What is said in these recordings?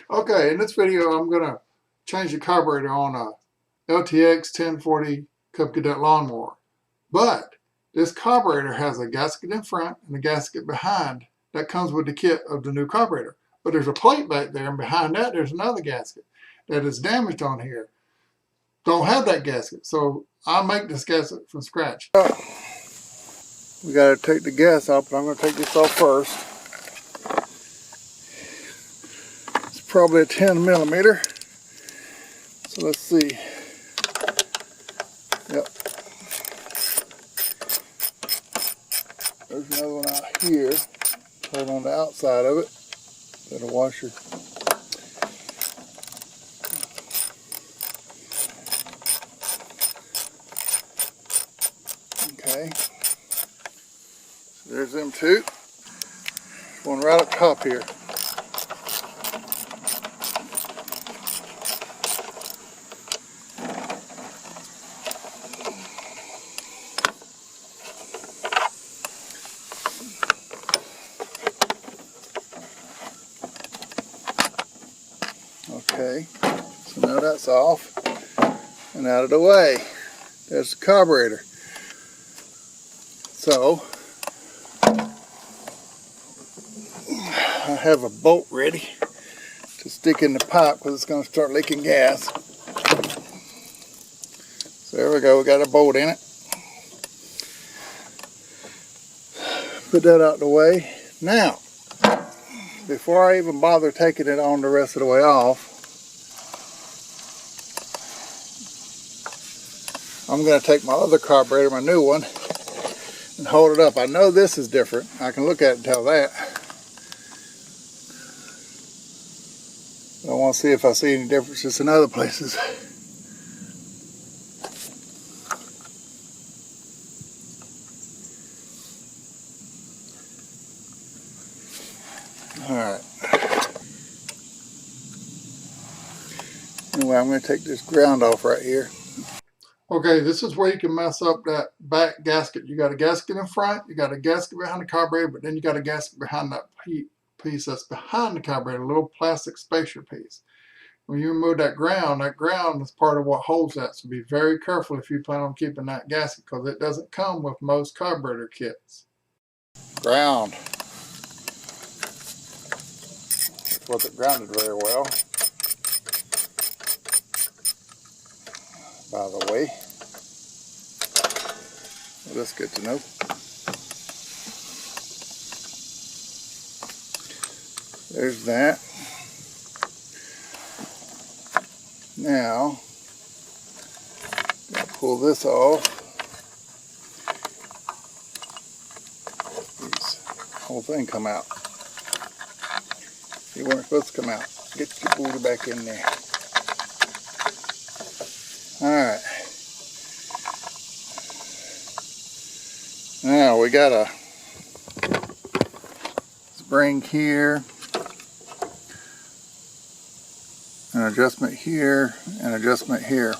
Okay, in this video I'm going to change the carburetor on a LTX 1040 Cub Cadet lawnmower. But this carburetor has a gasket in front and a gasket behind that comes with the kit of the new carburetor. But there's a plate back there, and behind that there's another gasket that is damaged on here. Don't have that gasket, so I'll make this gasket from scratch. We got to take the gas off, but I'm going to take this off first. It's probably a 10 millimeter. So let's see. Yep. There's another one out here. Right on the outside of it. Got a washer. Okay. So there's them two. One right up top here. Okay, so now that's off and out of the way. There's the carburetor. So I have a bolt ready to stick in the pipe because it's going to start leaking gas. So there we go, we got a bolt in it. Put that out of the way. Now, before I even bother taking it on the rest of the way off, I'm going to take my other carburetor, my new one, and hold it up. I know this is different. I can look at it and tell that. I want to see if I see any differences in other places. Alright. Anyway, I'm going to take this ground off right here. Okay, this is where you can mess up that back gasket. You got a gasket in front, you got a gasket behind the carburetor, but then you got a gasket behind that piece that's behind the carburetor, a little plastic spacer piece. When you remove that ground is part of what holds that. So be very careful if you plan on keeping that gasket, because it doesn't come with most carburetor kits. Ground. It wasn't grounded very well, by the way. Well, that's good to know. There's that. Now, gotta pull this off. The whole thing come out. You weren't supposed to come out. Get your booty back in there. Alright. Now we got a spring here, an adjustment here, and adjustment here.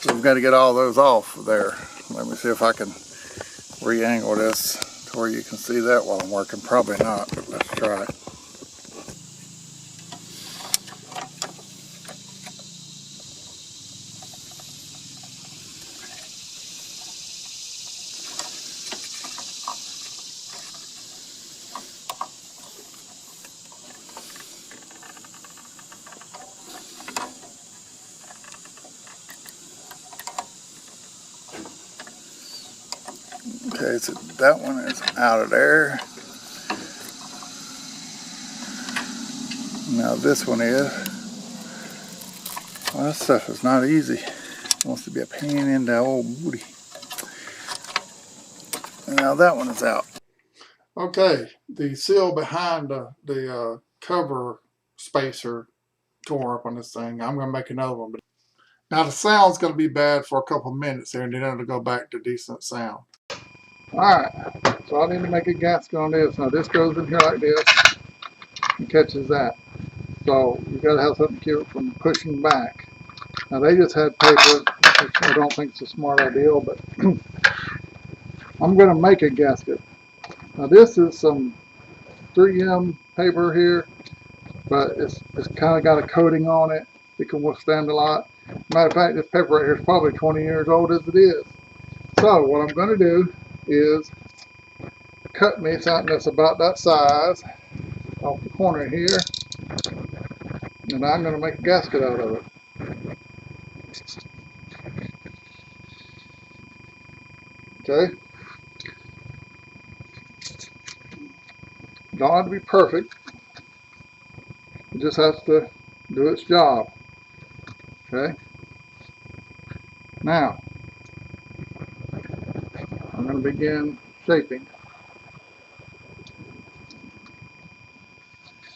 So we've got to get all those off there. Let me see if I can re-angle this to where you can see that while I'm working. Probably not, but let's try it. Okay, so that one is out of there. Now this one is. Well, this stuff is not easy. It wants to be a pain in the old booty. And now that one is out. Okay, the seal behind the cover spacer tore up on this thing. I'm going to make another one. But now the sound's going to be bad for a couple of minutes here, and then it'll go back to decent sound. Alright, so I need to make a gasket on this. Now this goes in here like this and catches that. So you've got to have something to keep it from pushing back. Now they just had paper, which I don't think it's a smart idea, but I'm going to make a gasket. Now this is some 3M paper here. but it's kind of got a coating on it. It can withstand a lot. Matter of fact, this paper right here is probably 20 years old as it is. So what I'm going to do is cut me something that's about that size off the corner here, and I'm going to make a gasket out of it. Okay. Don't have to be perfect. It just has to do its job. Okay. Now, I'm going to begin shaping.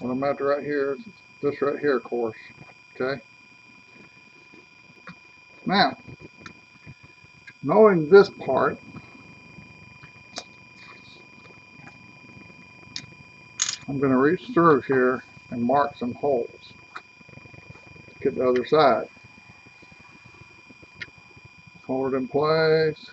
What I'm after right here is this right here, of course. Okay. Now, knowing this part, I'm going to reach through here and mark some holes to get the other side. Hold it in place.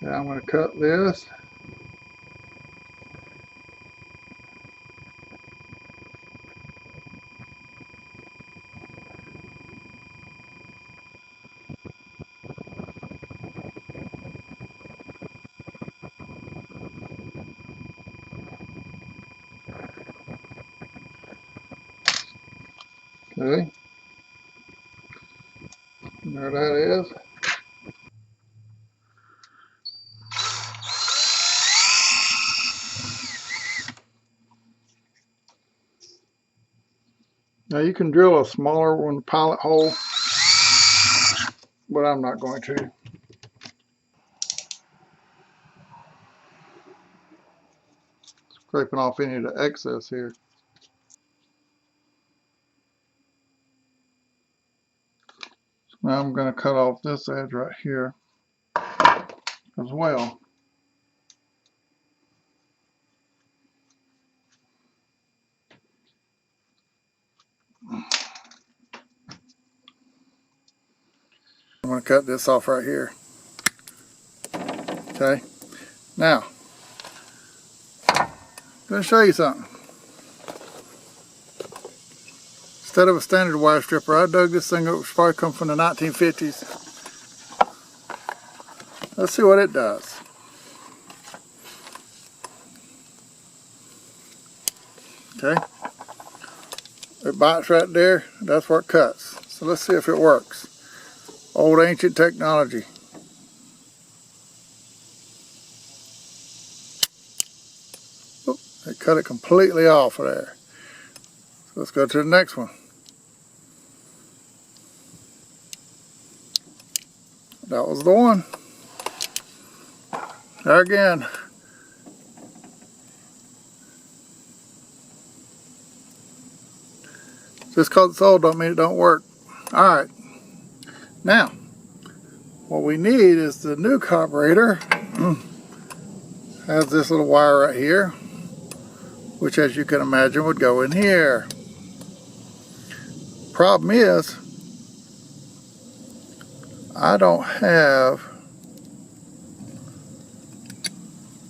Okay, I'm going to cut this. Okay, and there that is. Now you can drill a smaller one, pilot hole, but I'm not going to. Scraping off any of the excess here. So now I'm going to cut off this edge right here as well. I'm going to cut this off right here. Okay, now I'm going to show you something. Instead of a standard wire stripper, I dug this thing up. It's probably come from the 1950s. Let's see what it does. Okay, it bites right there. That's where it cuts. So let's see if it works. Old ancient technology. Oop, it cut it completely off of there. So let's go to the next one. That was the one. There again. Just because it's old don't mean it don't work. Alright. Now, what we need is the new carburetor. Has this little wire right here, which as you can imagine would go in here. Problem is, I don't have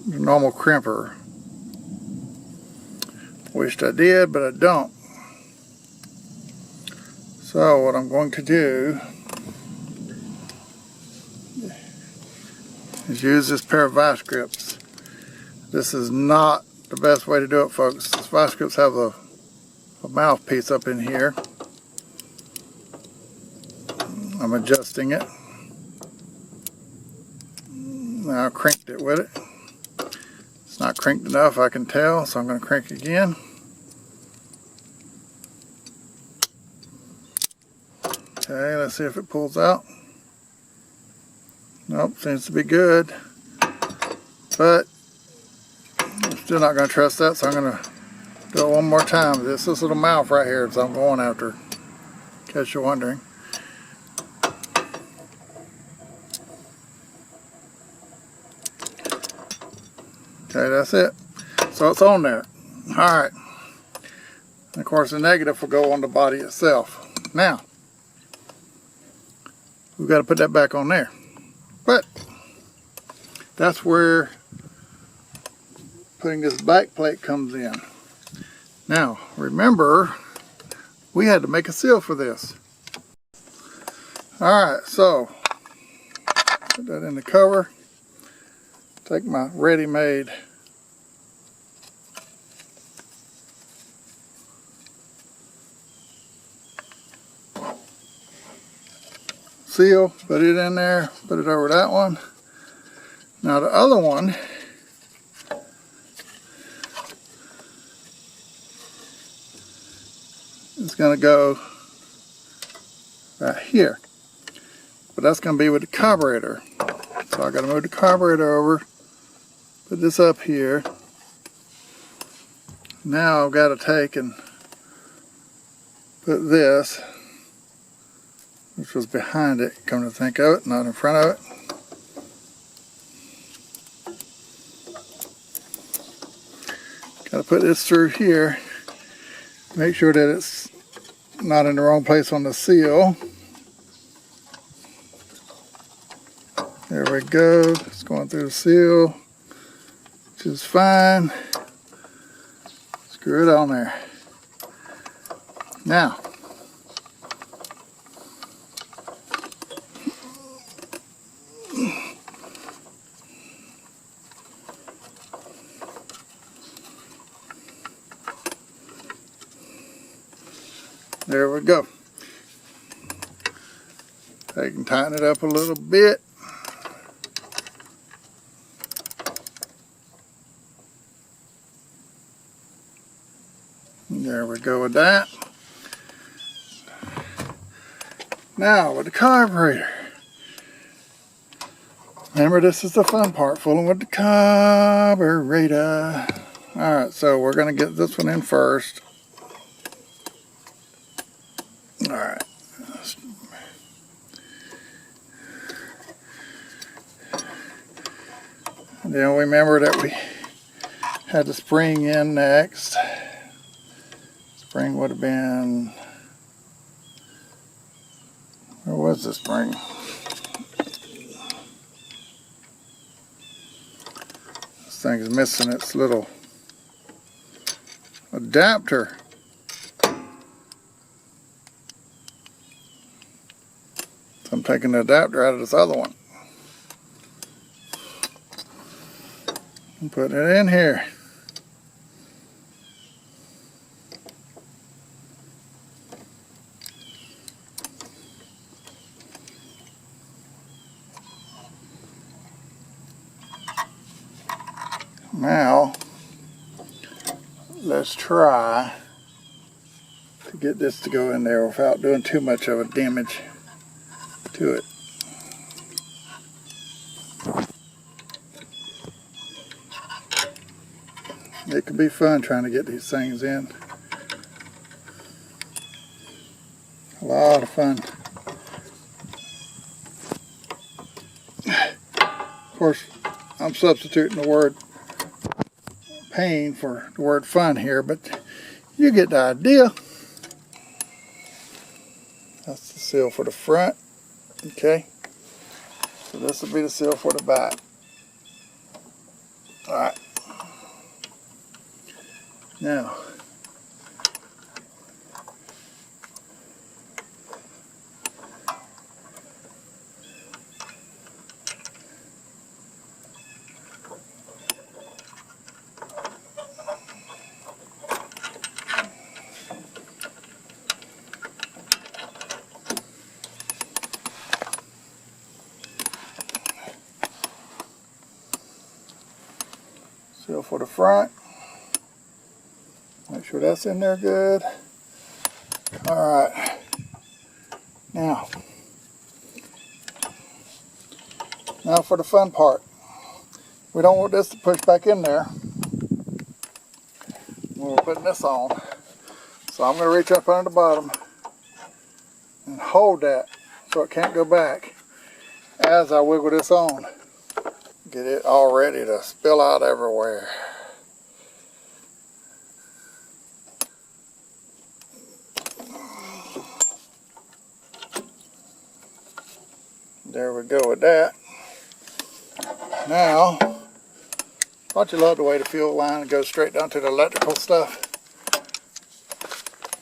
the normal crimper. Wished I did, but I don't. So what I'm going to do is use this pair of vice grips. This is not the best way to do it, folks. These vice grips have a mouthpiece up in here. I'm adjusting it. Now I crinked it with it. It's not crinked enough, I can tell, so I'm going to crank again. Okay, let's see if it pulls out. Nope, seems to be good. But I'm still not going to trust that, so I'm going to do it one more time. This little mouth right here is what I'm going after, in case you're wondering. Okay, that's it. So it's on there. Alright. Of course the negative will go on the body itself. Now, we've got to put that back on there. But that's where putting this back plate comes in. Now, remember, we had to make a seal for this. Alright, so put that in the cover. Take my ready-made seal, put it in there, put it over that one. Now the other one is going to go right here, but that's going to be with the carburetor. So I got to move the carburetor over, put this up here. Now I've got to take and put this, which was behind it, come to think of it, not in front of it. Got to put this through here, make sure that it's not in the wrong place on the seal. There we go, it's going through the seal, which is fine. Screw it on there. Now, there we go. I can tighten it up a little bit. There we go with that. Now with the carburetor. Remember, this is the fun part, fooling with the carburetor. Alright, so we're going to get this one in first. Alright. Then remember that we had the spring in next. Spring would have been, where was the spring? This thing is missing its little adapter. So I'm taking the adapter out of this other one and putting it in here. Now, let's try to get this to go in there without doing too much of a damage to it. It can be fun trying to get these things in. A lot of fun. Of course, I'm substituting the word pain for the word fun here, but you get the idea. That's the seal for the front. Okay, so this will be the seal for the back. Alright, now seal for the front. Make sure that's in there good. Alright. Now for the fun part. We don't want this to push back in there when we're putting this on. So I'm going to reach up under the bottom and hold that so it can't go back as I wiggle this on. Get it all ready to spill out everywhere. There we go with that. Now, don't you love the way the fuel line goes straight down to the electrical stuff?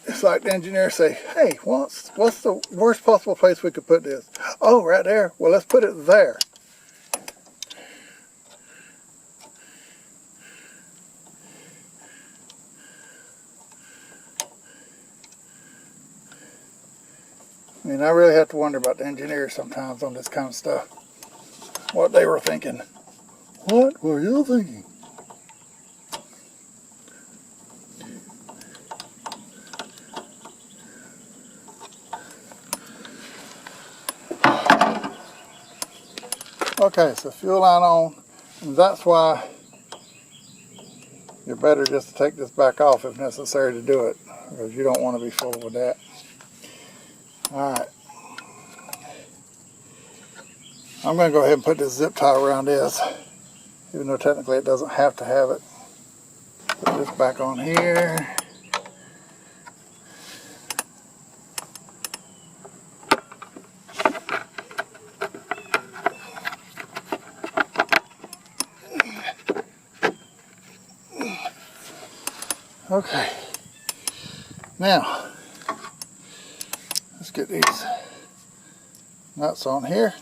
It's like the engineers say, hey, what's the worst possible place we could put this? Oh, right there. Well, let's put it there. I mean, I really have to wonder about the engineers sometimes on this kind of stuff. What they were thinking. What were you thinking? Okay, so fuel line on, and that's why you're better just to take this back off if necessary to do it, because you don't want to be full with that. Alright, I'm going to go ahead and put this zip tie around this, even though technically it doesn't have to have it. Put this back on here. Okay, now let's get these nuts on here.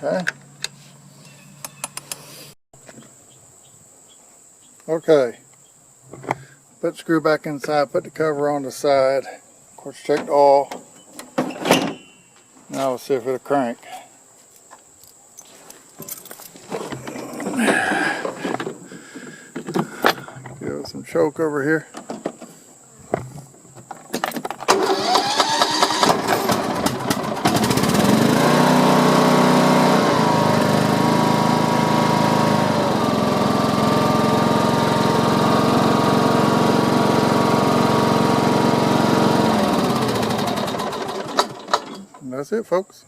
Okay. Okay. Put the screw back inside, put the cover on the side. Of course, check the oil. Now we'll see if it'll crank. Give it some choke over here. And that's it, folks.